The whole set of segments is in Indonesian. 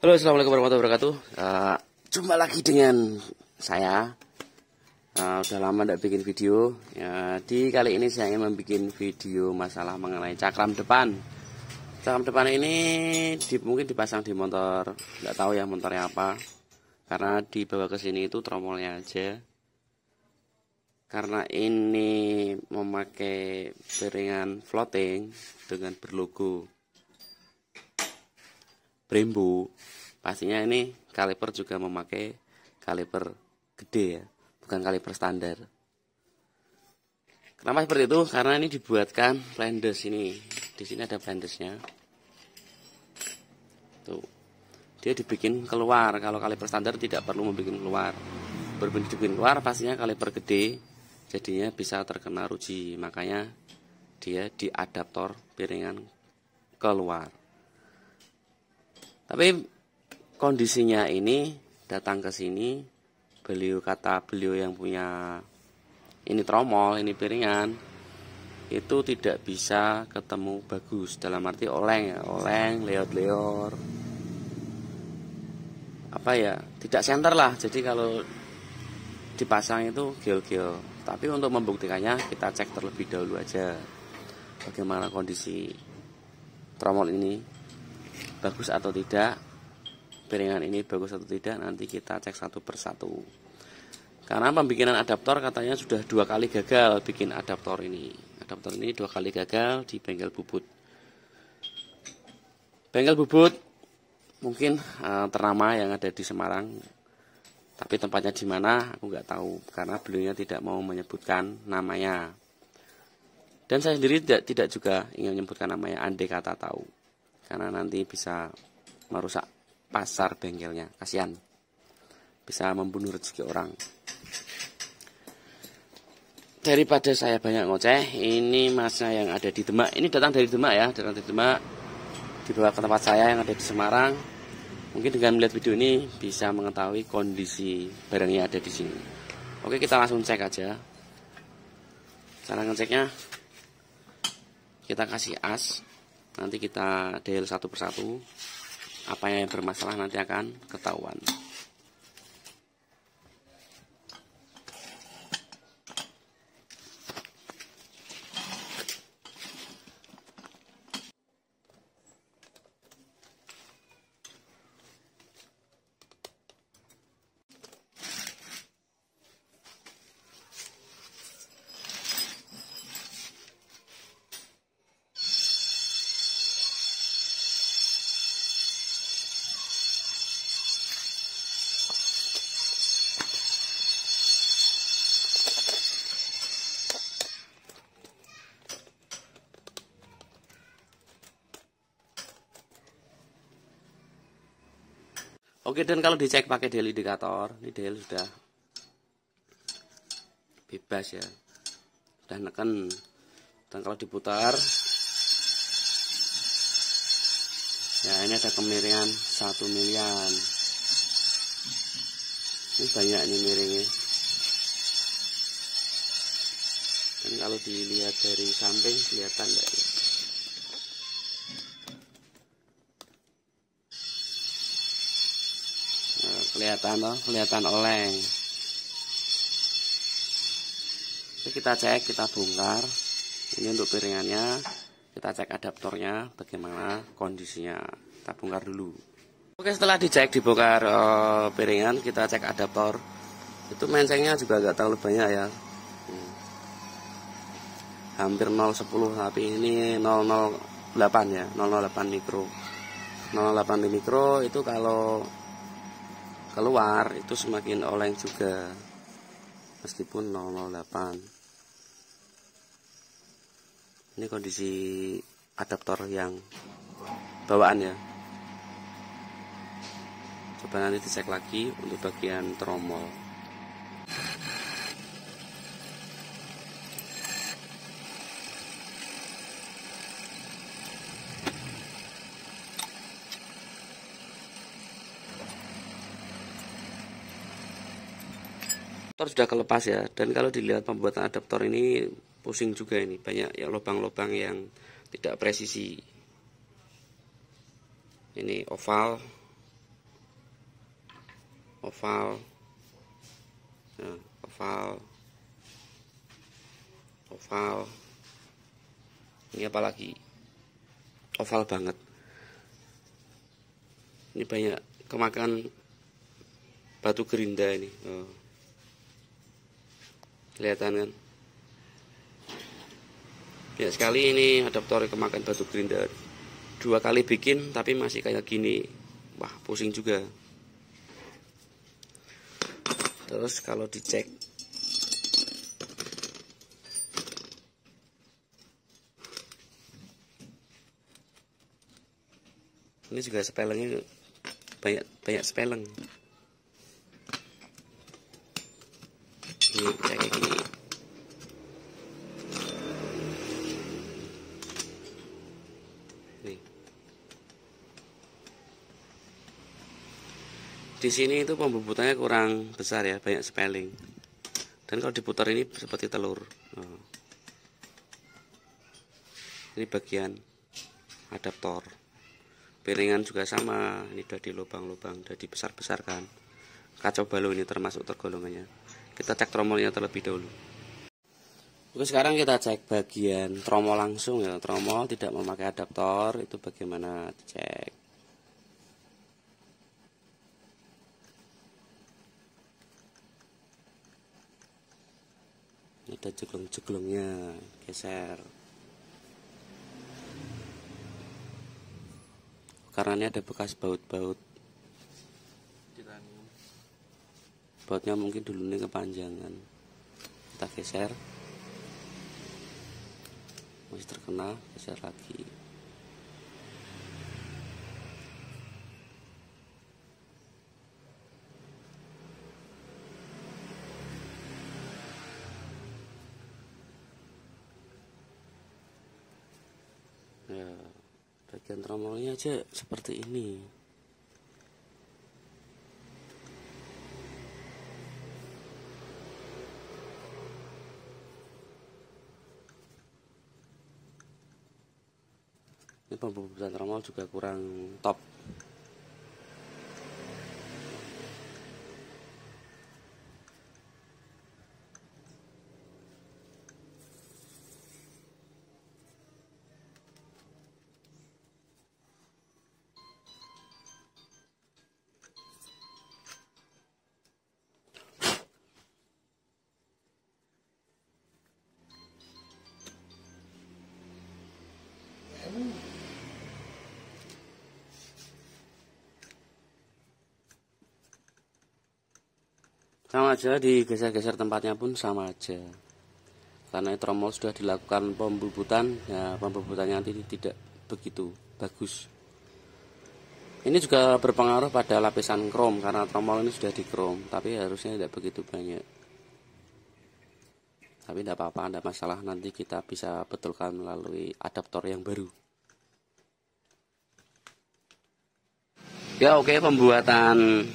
Halo, assalamualaikum warahmatullahi wabarakatuh. Jumpa lagi dengan saya. Udah lama tidak bikin video. Di kali ini saya ingin membuat video masalah mengenai cakram depan. Cakram depan ini mungkin dipasang di motor, nggak tahu ya motornya apa. Karena dibawa ke sini itu tromolnya aja. Karena ini memakai piringan floating dengan berlogo Brembo, pastinya ini kaliper juga memakai kaliper gede ya, bukan kaliper standar. Kenapa seperti itu? Karena ini dibuatkan flandes ini. Di sini ada flandesnya. Tuh. Dia dibikin keluar. Kalau kaliper standar tidak perlu membuat keluar. Berbeda dibikin keluar pastinya kaliper gede, jadinya bisa terkena ruji. Makanya dia diadaptor piringan keluar. Tapi kondisinya ini datang ke sini, kata beliau yang punya ini tromol, ini piringan, itu tidak bisa ketemu bagus, dalam arti oleng ya, oleng, leot-leor, apa ya, tidak senter lah. Jadi kalau dipasang itu gel-gel. Tapi untuk membuktikannya kita cek terlebih dahulu aja bagaimana kondisi tromol ini, bagus atau tidak, piringan ini bagus atau tidak, nanti kita cek satu persatu. Karena pembikinan adaptor katanya sudah 2 kali gagal bikin adaptor ini. Adaptor ini 2 kali gagal di bengkel bubut. Bengkel bubut mungkin ternama yang ada di Semarang, tapi tempatnya di mana aku nggak tahu karena beliaunya tidak mau menyebutkan namanya. Dan saya sendiri tidak juga ingin menyebutkan namanya, andai kata tahu, karena nanti bisa merusak pasar bengkelnya, kasihan, bisa membunuh rezeki orang. Daripada saya banyak ngoceh, ini masnya yang ada di Demak, ini datang dari Demak ya, datang dari Demak, dibawa ke tempat saya yang ada di Semarang. Mungkin dengan melihat video ini bisa mengetahui kondisi barangnya ada di sini. Oke, kita langsung cek aja. Cara ngeceknya, kita kasih as. Nanti kita dial satu persatu. Apa yang bermasalah nanti akan ketahuan. Oke, dan kalau dicek pakai dial indikator, ini dial sudah bebas ya, sudah neken. Dan kalau diputar, ya ini ada kemiringan 1 milian. Ini banyak ini miringnya. Dan kalau dilihat dari samping kelihatan enggak ya? Kelihatan oleng. Jadi kita cek, kita bongkar. Ini untuk piringannya, kita cek adaptornya bagaimana kondisinya. Kita bongkar dulu. Oke, setelah dicek, dibongkar piringan, kita cek adaptor. Itu mensengnya juga agak terlalu banyak ya. Hampir 0,10, tapi ini 008 ya, 008 mikro. 008 mikro itu kalau keluar itu semakin oleng juga, meskipun 008. Ini kondisi adaptor yang bawaan ya. Coba nanti dicek lagi untuk bagian tromol. Sudah kelepas ya, dan kalau dilihat pembuatan adaptor ini pusing juga, ini banyak ya lubang-lubang yang tidak presisi. Ini oval, oval, nah, oval. Ini apa lagi? Oval banget. Ini banyak kemakan batu gerinda ini. Oh. Kelihatan kan? Ya sekali ini adaptor kemakan batu gerinda. 2 kali bikin tapi masih kayak gini. Wah, pusing juga. Terus kalau dicek, ini juga spellingnya banyak spelling. Ini kayak gini. Nih. Di sini itu pembubutannya kurang besar ya, banyak spelling. Dan kalau diputar ini seperti telur. Oh. Ini bagian adaptor. Piringan juga sama, ini udah di lubang-lubang, udah dibesar-besarkan. Kacau balau ini termasuk tergolongannya. Kita cek tromolnya terlebih dahulu. Oke, sekarang kita cek bagian tromol langsung ya. Tromol tidak memakai adaptor, itu bagaimana cek. Ini ada jeglong-jeglongnya, geser. Karena ini ada bekas baut-baut. Bautnya mungkin dulu ini kepanjangan. Kita geser. Masih terkena, geser lagi. Ya, bagian tromolnya aja seperti ini. Ini pembubutan tromol juga kurang top. Sama aja, digeser-geser tempatnya pun sama aja. Karena tromol sudah dilakukan pembubutan, ya pembubutannya nanti tidak begitu bagus. Ini juga berpengaruh pada lapisan krom, karena tromol ini sudah di krom, tapi harusnya tidak begitu banyak. Tapi tidak apa-apa, tidak masalah, nanti kita bisa betulkan melalui adaptor yang baru. Ya oke, pembuatan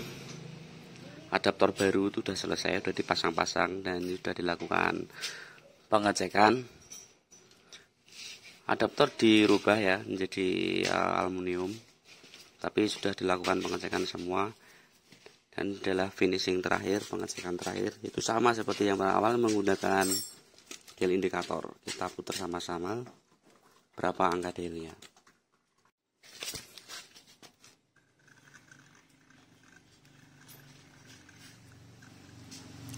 adaptor baru itu sudah selesai, sudah dipasang-pasang dan sudah dilakukan pengecekan. Adaptor dirubah ya menjadi aluminium, tapi sudah dilakukan pengecekan semua dan adalah finishing terakhir, pengecekan terakhir itu sama seperti yang awal menggunakan dial indikator. Kita putar sama-sama berapa angka dialnya.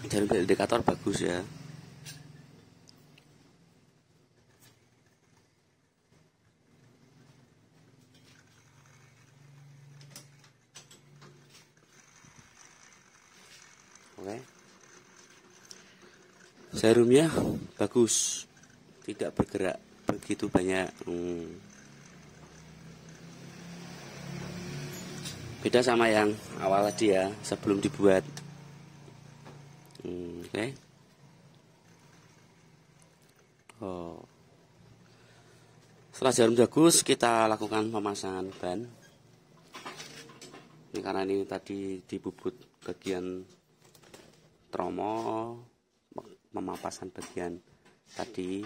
Dari indikator bagus ya. Oke. Serumnya bagus, tidak bergerak begitu banyak. Beda sama yang awal tadi ya, sebelum dibuat. Oke. Oh. Setelah jarum bagus, kita lakukan pemasangan ban. Ini karena ini tadi dibubut bagian tromol, pemapasan bagian tadi,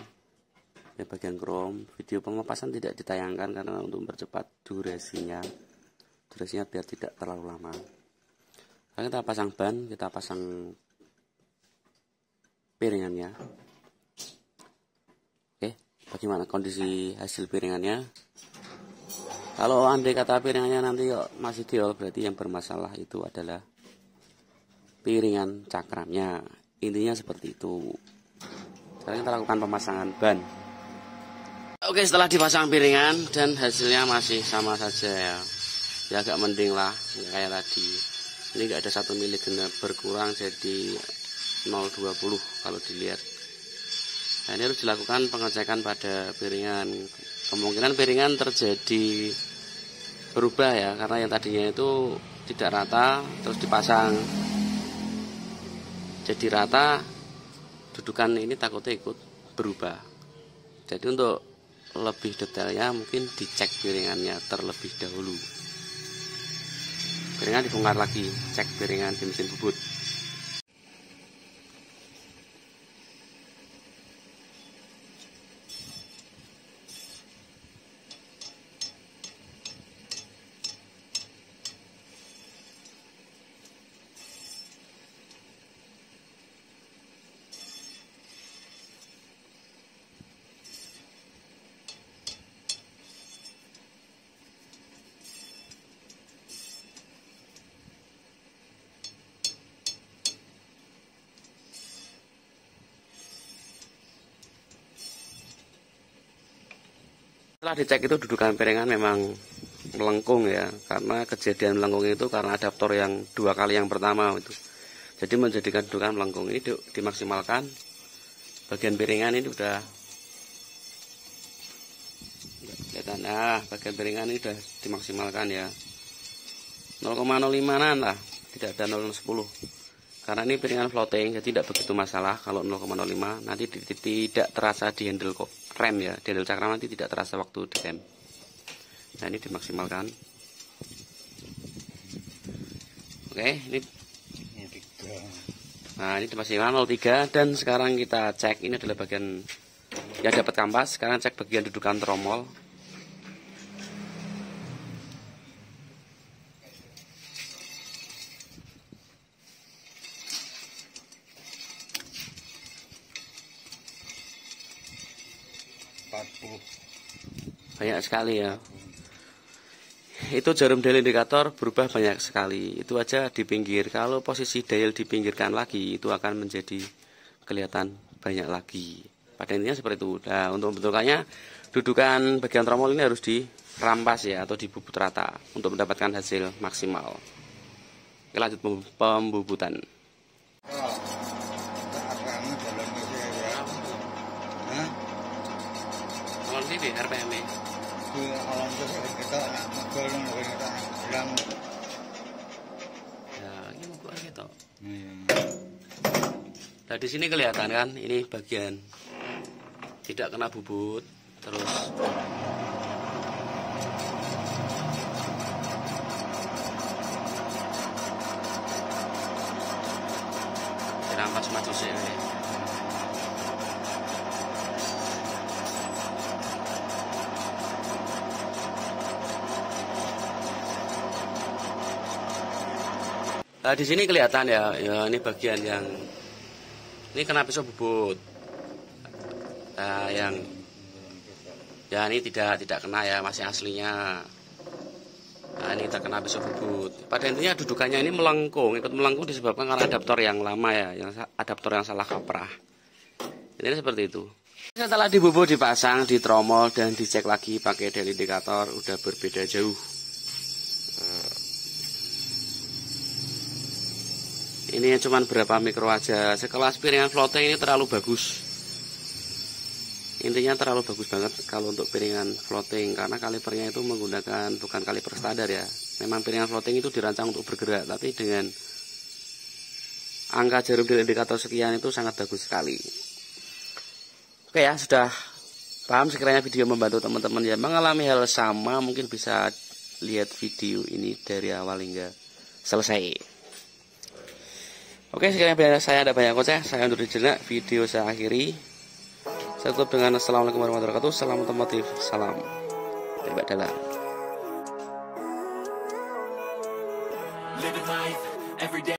ya bagian krom. Video pemapasan tidak ditayangkan karena untuk mempercepat durasinya biar tidak terlalu lama. Sekarang kita pasang ban, kita pasang piringannya. Oke, bagaimana kondisi hasil piringannya? Kalau andai kata piringannya nanti kok masih diol, berarti yang bermasalah itu adalah piringan cakramnya. Intinya seperti itu. Sekarang kita lakukan pemasangan ban. Oke, setelah dipasang piringan dan hasilnya masih sama saja ya. Ya agak mending lah, kayak tadi. Ini enggak ada 1 mili genap berkurang jadi 0,20 kalau dilihat. Nah, ini harus dilakukan pengecekan pada piringan. Kemungkinan piringan terjadi berubah ya, karena yang tadinya itu tidak rata terus dipasang jadi rata, dudukan ini takutnya ikut berubah. Jadi untuk lebih detailnya mungkin dicek piringannya terlebih dahulu. Piringan dibongkar lagi, cek piringan di mesin bubut. Setelah dicek itu dudukan piringan memang melengkung ya, karena kejadian melengkung itu karena adaptor yang 2 kali yang pertama itu. Jadi menjadikan dudukan melengkung. Ini dimaksimalkan. Bagian piringan ini udah kelihatan. Nah, bagian piringan ini udah dimaksimalkan ya. 0,05an lah, tidak ada 0,10. Karena ini piringan floating, jadi tidak begitu masalah kalau 0,05. Nanti tidak terasa di handle rem ya, di handle cakram nanti tidak terasa waktu di rem. Nah, ini dimaksimalkan. Oke, ini. Nah, ini dimaksimalkan 0,3 dan sekarang kita cek. Ini adalah bagian ya dapat kampas. Sekarang cek bagian dudukan tromol. Banyak sekali ya. Itu jarum dial indikator berubah banyak sekali. Itu aja di pinggir. Kalau posisi dial dipinggirkan lagi, itu akan menjadi kelihatan banyak lagi. Pada intinya seperti itu. Nah, untuk membetulkannya, dudukan bagian tromol ini harus dirampas ya, atau dibubut rata untuk mendapatkan hasil maksimal. Oke, lanjut pembubutan. Kalau ini RPM ya, ini mau gitu. Nah, di sini kelihatan kan, ini bagian tidak kena bubut, terus dirampas macusnya. Nah, di sini kelihatan ya, ini bagian yang ini kena pisau bubut. Nah, yang ya ini tidak kena ya, masih aslinya. Nah, ini terkena pisau bubut. Pada intinya dudukannya ini melengkung, ikut melengkung disebabkan karena adaptor yang lama ya, yang adaptor yang salah kaprah. Ini seperti itu. Setelah dibubut, dipasang di tromol dan dicek lagi pakai dial indikator, udah berbeda jauh. Ini cuma berapa mikro aja. Sekelas piringan floating ini terlalu bagus. Intinya terlalu bagus banget kalau untuk piringan floating, karena kalipernya itu menggunakan bukan kaliper standar ya. Memang piringan floating itu dirancang untuk bergerak, tapi dengan angka jarum dial indikator sekian itu sangat bagus sekali. Oke ya, sudah paham. Sekiranya video membantu teman-teman yang mengalami hal sama, mungkin bisa lihat video ini dari awal hingga selesai. Oke, sekiranya saya ada banyak koceh, saya undur diri jenak, video saya akhiri. Saya tutup dengan assalamualaikum warahmatullahi wabarakatuh. Salam otomotif, salam tembak dalam. every day.